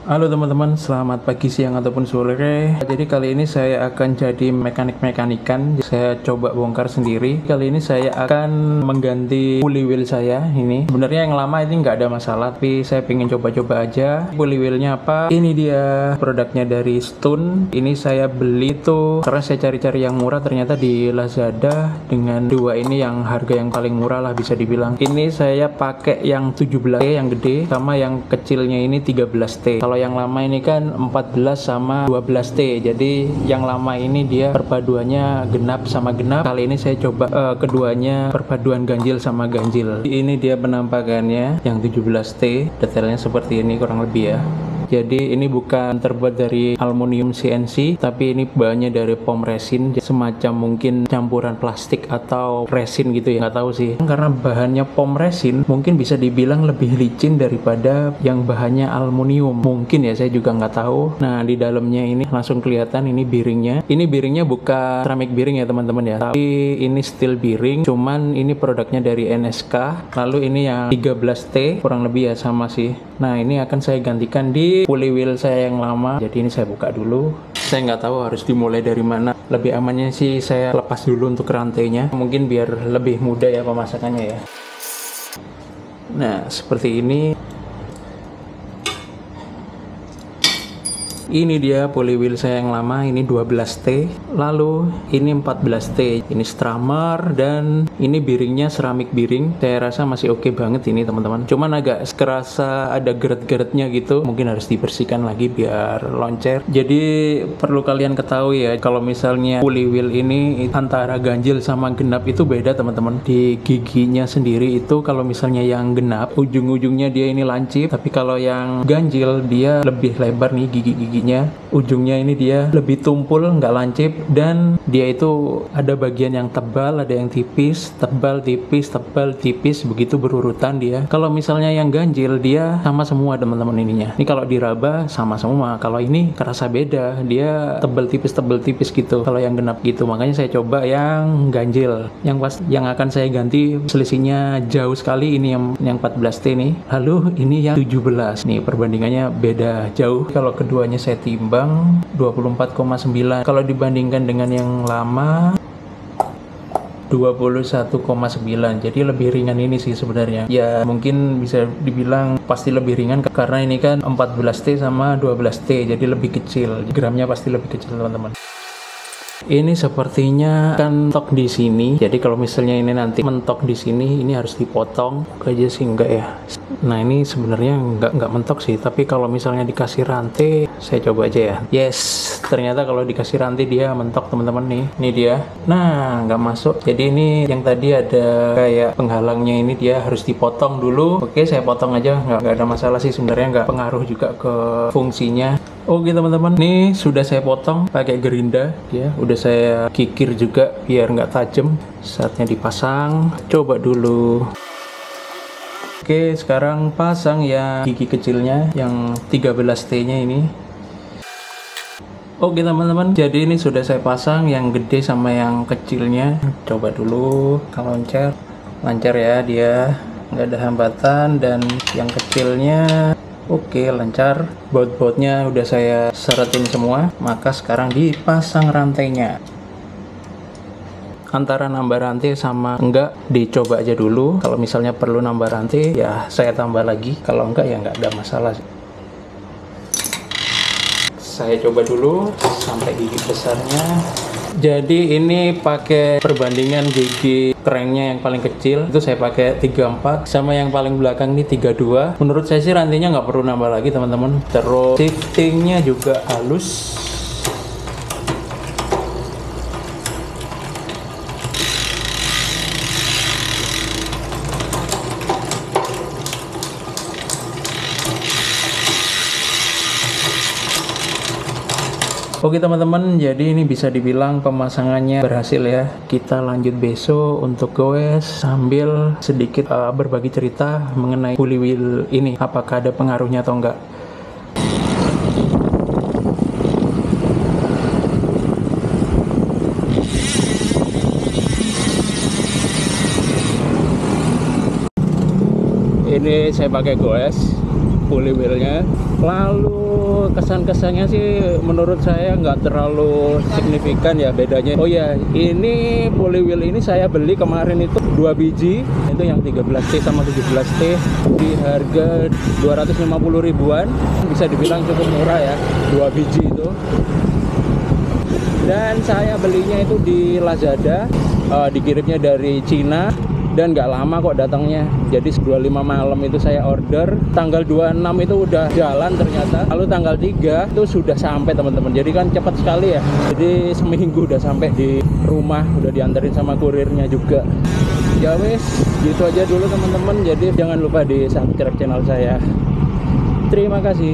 Halo teman-teman, selamat pagi, siang, ataupun sore. Jadi kali ini saya akan jadi mekanik-mekanikan. Saya coba bongkar sendiri. Kali ini saya akan mengganti pulley wheel saya ini. Sebenarnya yang lama ini nggak ada masalah, tapi saya pengen coba-coba aja. Pulley wheelnya apa? Ini dia produknya dari Stone. Ini saya beli tuh karena saya cari-cari yang murah, ternyata di Lazada dengan dua ini yang harga yang paling murah lah bisa dibilang. Ini saya pakai yang 17T yang gede sama yang kecilnya ini 13T. Kalau yang lama ini kan 14 sama 12T. Jadi yang lama ini dia perpaduannya genap sama genap. Kali ini saya coba keduanya perpaduan ganjil sama ganjil. Ini dia penampakannya yang 17T. Detailnya seperti ini kurang lebih ya. Jadi ini bukan terbuat dari aluminium CNC, tapi ini bahannya dari pom resin, semacam mungkin campuran plastik atau resin gitu ya, nggak tahu sih. Karena bahannya pom resin, mungkin bisa dibilang lebih licin daripada yang bahannya aluminium. Mungkin ya, saya juga nggak tahu. Nah, di dalamnya ini langsung kelihatan ini bearingnya. Ini bearingnya bukan keramik bearing ya teman-teman ya, tapi ini steel bearing. Cuman ini produknya dari NSK. Lalu ini yang 13T, kurang lebih ya sama sih. Nah, ini akan saya gantikan di pulley wheel saya yang lama. Jadi ini saya buka dulu. Saya nggak tahu harus dimulai dari mana. Lebih amannya sih saya lepas dulu untuk rantainya. Mungkin biar lebih mudah ya pemasakannya ya. Nah, seperti ini. Ini dia pulley wheel saya yang lama, ini 12T. Lalu ini 14T. Ini strummer dan ini bearingnya seramik bearing. Saya rasa masih oke banget ini teman-teman. Cuman agak kerasa ada geret-geretnya gitu. Mungkin harus dibersihkan lagi biar loncer. Jadi perlu kalian ketahui ya, kalau misalnya pulley wheel ini antara ganjil sama genap itu beda teman-teman. Di giginya sendiri itu kalau misalnya yang genap, ujung-ujungnya dia ini lancip. Tapi kalau yang ganjil dia lebih lebar nih gigi-giginya. Ujungnya ini dia lebih tumpul, nggak lancip, dan dia itu ada bagian yang tebal, ada yang tipis, tebal, tipis, tebal, tipis, begitu berurutan dia. Kalau misalnya yang ganjil dia sama semua teman-teman ininya. Ini kalau diraba sama semua. Kalau ini kerasa beda, dia tebal tipis gitu. Kalau yang genap gitu, makanya saya coba yang ganjil. Yang akan saya ganti selisihnya jauh sekali, ini yang 14T nih. Lalu ini yang 17. Nih perbandingannya beda jauh. Kalau keduanya saya timbang 24,9. Kalau dibandingkan dengan yang lama 21,9. Jadi lebih ringan ini sih sebenarnya. Ya mungkin bisa dibilang pasti lebih ringan karena ini kan 14T sama 12T. Jadi lebih kecil. Gramnya pasti lebih kecil teman-teman. Ini sepertinya kan mentok di sini. Jadi kalau misalnya ini nanti mentok di sini, ini harus dipotong. Aja sih enggak ya. Nah ini sebenarnya enggak mentok sih. Tapi kalau misalnya dikasih rantai, saya coba aja ya. Yes, ternyata kalau dikasih rantai dia mentok teman-teman nih. Ini dia. Nah nggak masuk. Jadi ini yang tadi ada kayak penghalangnya ini dia harus dipotong dulu. Oke, saya potong aja. Nggak ada masalah sih sebenarnya. Nggak pengaruh juga ke fungsinya. Oke teman-teman, ini sudah saya potong pakai gerinda ya, udah saya kikir juga biar nggak tajam. Saatnya dipasang, coba dulu. Oke, sekarang pasang ya gigi kecilnya yang 13T-nya ini. Oke teman-teman, jadi ini sudah saya pasang yang gede sama yang kecilnya. Coba dulu, kalau lancar ya dia, nggak ada hambatan, dan yang kecilnya oke, lancar. Baut-bautnya udah saya seretin semua. Maka sekarang dipasang rantainya. Antara nambah rantai sama enggak dicoba aja dulu. Kalau misalnya perlu nambah rantai ya saya tambah lagi. Kalau enggak ya enggak ada masalah. Saya coba dulu sampai gigi besarnya. Jadi ini pakai perbandingan gigi cranknya yang paling kecil itu saya pakai 34 sama yang paling belakang ini 32. Menurut saya sih rantainya nggak perlu nambah lagi teman-teman. Terus shiftingnya juga halus. Oke teman-teman, jadi ini bisa dibilang pemasangannya berhasil ya. Kita lanjut besok untuk goes sambil sedikit berbagi cerita mengenai pulley wheel ini. Apakah ada pengaruhnya atau enggak. Ini saya pakai goes pulley wheelnya. Lalu Kalau kesan-kesannya sih menurut saya nggak terlalu signifikan ya bedanya. Oh ya, ini pulley wheel ini saya beli kemarin itu 2 biji, itu yang 13T sama 17T di harga 250 ribuan. Bisa dibilang cukup murah ya, 2 biji itu. Dan saya belinya itu di Lazada, dikirimnya dari Cina. Dan nggak lama kok datangnya. Jadi 25 malam itu saya order, tanggal 26 itu udah jalan ternyata. Lalu tanggal 3 itu sudah sampai teman-teman. Jadi kan cepat sekali ya. Jadi seminggu udah sampai di rumah, udah diantarin sama kurirnya juga. Ya wes, gitu aja dulu teman-teman. Jadi jangan lupa di subscribe channel saya. Terima kasih.